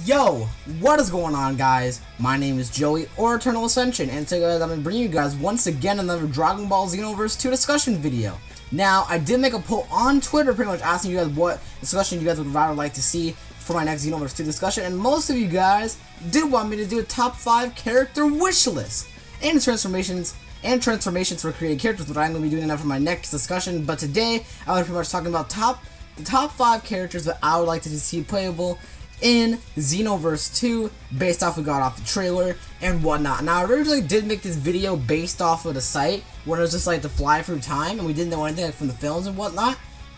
Yo, what is going on, guys? My name is Joey, or EternalAscension, and today guys, I'm going to bring you guys once again another Dragon Ball Xenoverse 2 discussion video. Now, I did make a poll on Twitter pretty much asking you guys what discussion you guys would rather like to see for my next Xenoverse 2 discussion, and most of you guys did want me to do a top 5 character wish list and transformations for created characters, but I'm going to be doing that for my next discussion. But today, I'm pretty much talking about the top 5 characters that I would like to see playable in Xenoverse 2, based off we got off the trailer and whatnot. Now, I originally did make this video based off of the site, where it was just like the fly through time, and we didn't know anything from the films and whatnot,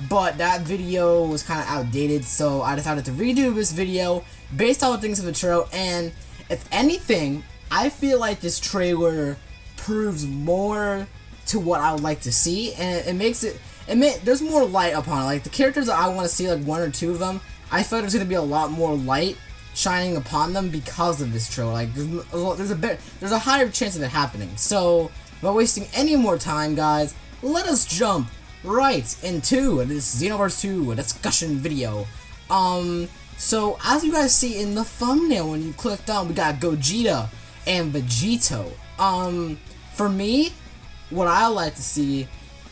but that video was kind of outdated, so I decided to redo this video based off of things in the trailer, and if anything, I feel like this trailer proves more to what I would like to see, and it makes it, there's more light upon it. Like, the characters that I want to see, like 1 or 2 of them, I feel like there's going to be a lot more light shining upon them because of this trailer. Like, there's a higher chance of it happening. So, without wasting any more time, guys, let us jump right into this Xenoverse 2 discussion video. So, as you guys see in the thumbnail when you clicked on, we got Gogeta and Vegito. For me, what I like to see,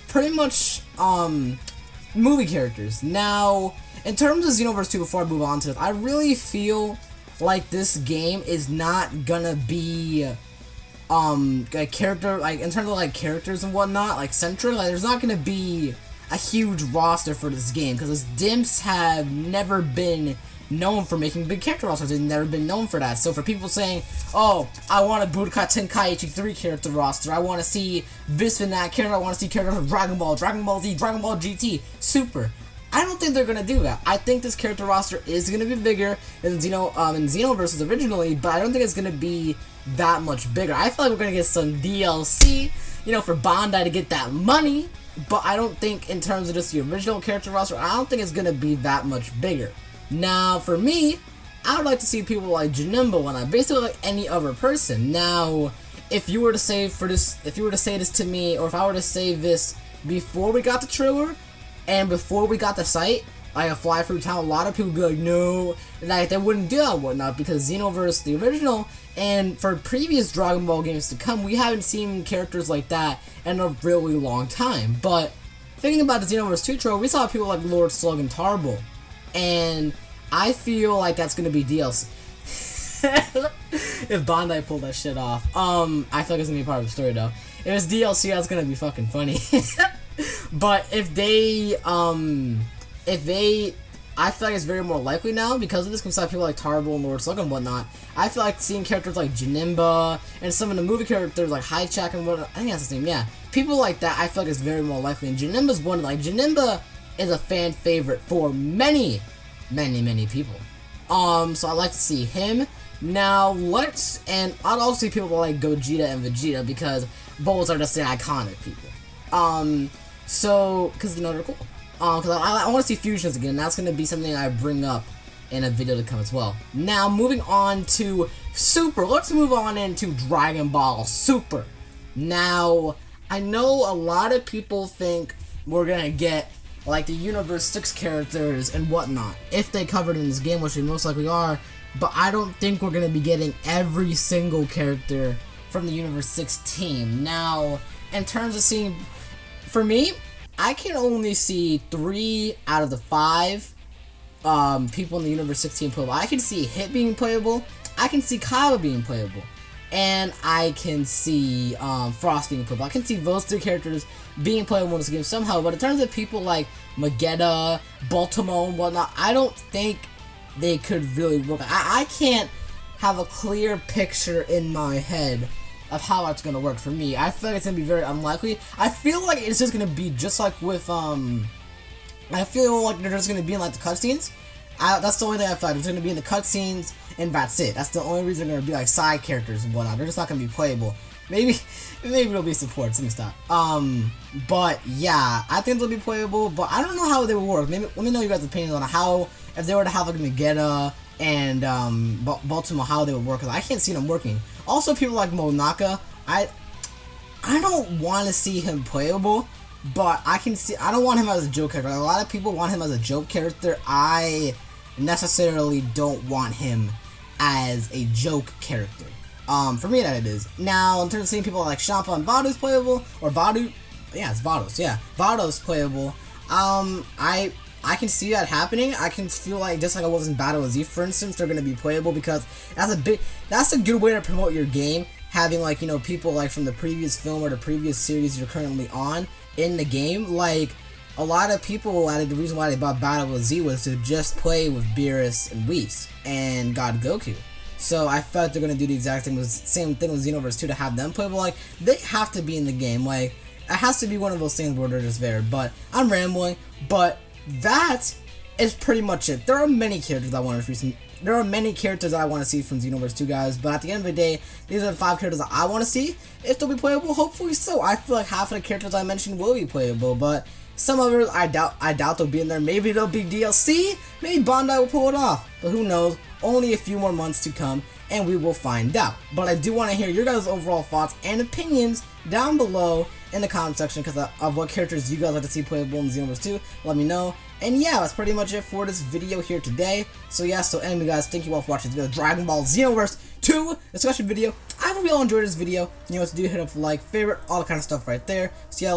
pretty much, movie characters. Now, in terms of Xenoverse 2, before I move on to this, I really feel like this game is not gonna be, a character, like, in terms of, like, characters and whatnot, like, centric, like, there's not gonna be a huge roster for this game, because Dimps have never been known for making big character rosters. They've never been known for that. So for people saying, oh, I want a Budokai Tenkaichi 3 character roster, I want to see this and that character, I want to see characters from Dragon Ball, Dragon Ball Z, Dragon Ball GT, Super. I don't think they're going to do that. I think this character roster is going to be bigger than in Xenoverse originally, but I don't think it's going to be that much bigger. I feel like we're going to get some DLC, you know, for Bandai to get that money, but I don't think in terms of just the original character roster, I don't think it's going to be that much bigger. Now, for me, I would like to see people like Janemba when I basically like any other person. Now, if you were to say this to me, or if I were to say this before we got the trailer and before we got the site, like a fly through town, a lot of people would be like, no, like they wouldn't do that and whatnot, because Xenoverse, the original, and for previous Dragon Ball games to come, we haven't seen characters like that in a really long time. But thinking about the Xenoverse 2 trailer, we saw people like Lord Slug and Tarble. And I feel like that's gonna be DLC. If Bandai pulled that shit off. I feel like it's gonna be part of the story though. If it's DLC, that's gonna be fucking funny. But if they, I feel like it's very more likely now, because of this, because people like Tarble and Lord Slug and whatnot. I feel like seeing characters like Janemba, and some of the movie characters like Highchak and whatnot, I think that's his name, yeah. People like that, I feel like it's very more likely, and Janemba's one, like, Janemba is a fan favorite for many people. So I like to see him. Now and I'd also see people like Gogeta and Vegeta, because both are just the iconic people. So, cause you know they're cool. Cause I want to see fusions again. That's gonna be something I bring up in a video to come as well. Now moving on to Super. Let's move on into Dragon Ball Super. Now, I know a lot of people think we're gonna get like the Universe 6 characters and whatnot, if they covered in this game, which they most likely are, but I don't think we're going to be getting every single character from the Universe 6 team. Now, in terms of seeing, for me, I can only see 3 out of the 5 people in the Universe 6 team playable. I can see Hit being playable, I can see Kaiba being playable, and I can see Frost being playable. I can see those 3 characters being playable in this game somehow, but in terms of people like Magetta, Baltimore, and whatnot, I don't think they could really work. I can't have a clear picture in my head of how that's gonna work for me. I feel like it's gonna be very unlikely. I feel like it's just gonna be just like with I feel like they're just gonna be in like the cutscenes. That's the only thing I feel like. It's gonna be in the cutscenes, and that's it. That's the only reason they're gonna be like side characters and whatnot. They're just not gonna be playable. Maybe it'll be support. Let me stop. But yeah, I think they'll be playable. But I don't know how they will work. Maybe let me know you guys' opinions on how, if they were to have like Magetta and Baltimore, how they would work. Cause I can't see them working. Also, people like Monaka, I don't want to see him playable. But I can see, I don't want him as a joke character. A lot of people want him as a joke character. I necessarily don't want him as a joke character. For me that it is. Now, in terms of seeing people like Champa and Vados playable, or Vadu, yeah, it's Vados, yeah, Vados playable, I can see that happening. I can feel like, just like it was in Battle of Z, for instance, they're gonna be playable, because that's a good way to promote your game, having, like, you know, people like from the previous film or the previous series you're currently on in the game. Like, a lot of people, the reason why they bought Battle of Z was to just play with Beerus and Whis and God Goku. So I felt they're gonna do the exact same thing with Xenoverse 2, to have them playable. Like, they have to be in the game. Like, it has to be one of those things where they're just there. But I'm rambling. But that is pretty much it. There are many characters I want to see. There are many characters that I want to see from Xenoverse 2, guys. But at the end of the day, these are the 5 characters that I want to see. If they'll be playable, hopefully so. I feel like half of the characters I mentioned will be playable, but some others I doubt they'll be in there. Maybe they'll be DLC. Maybe Bandai will pull it off. But who knows? Only a few more months to come, and we will find out. But I do want to hear your guys' overall thoughts and opinions down below in the comment section, because of what characters you guys like to see playable in Xenoverse 2. Let me know. And yeah, that's pretty much it for this video here today. So yeah, so anyway guys, thank you all for watching this video, Dragon Ball Xenoverse 2 discussion video. I hope you all enjoyed this video. You know what to do, hit up the like, favorite, all that kind of stuff right there. So yeah,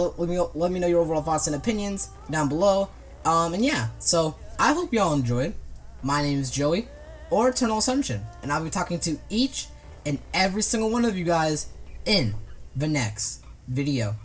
let me know your overall thoughts and opinions down below. And yeah, so I hope you all enjoyed. My name is Joey, or EternalAscension, and I'll be talking to each and every single one of you guys in the next video.